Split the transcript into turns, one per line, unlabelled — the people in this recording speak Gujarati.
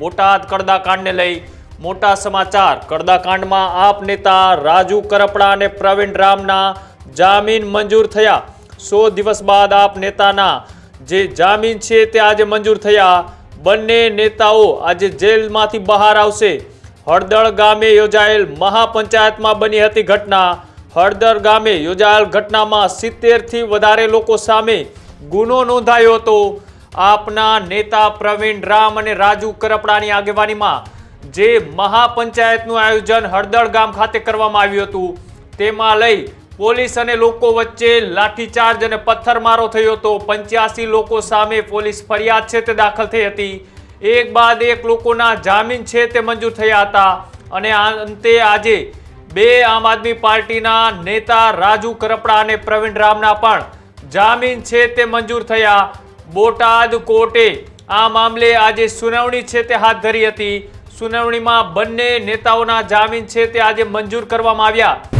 બોટાદ કડદાકાંડને લઈ મોટા સમાચાર। કડદાકાંડમાં આપ નેતા રાજુ કરપડા અને પ્રવીણ રામના જામીન મંજૂર થયા। 100 દિવસ બાદ આપ નેતાના જે જામીન છે તે આજે મંજૂર થયા। બંને નેતાઓ આજે જેલમાંથી બહાર આવશે। હળદળ ગામે યોજાયેલ મહાપંચાયતમાં બની હતી ઘટના। હળદળ ગામે યોજાયેલ ઘટનામાં 70 થી વધારે લોકો સામે ગુનો નોંધાયો હતો। આપના નેતા પ્રવીણ રામ અને રાજુ કરપડાની આગેવાનીમાં જે મહાપંચાયતનું આયોજન હળદળ ગામ ખાતે કરવામાં આવ્યું હતું, તેમાં લઈ પોલીસ અને લોકો વચ્ચે લાઠીચાર્જ અને પથ્થરમારો થયો હતો। 85 લોકો સામે પોલીસ ફરિયાદ છે તે દાખલ થઈ હતી। એક બાદ એક લોકોના જામીન છે તે મંજૂર થયા હતા અને અંતે આજે બે આમ આદમી પાર્ટીના નેતા રાજુ કરપડા અને પ્રવીણ રામના પણ જામીન છે તે મંજૂર થયા। બોટાદ કોર્ટે આ મામલે આજે સુનાવણી છે તે હાથ ધરી હતી। સુનાવણીમાં બંને નેતાઓના જામીન છે તે આજે મંજૂર કરવામાં આવ્યા।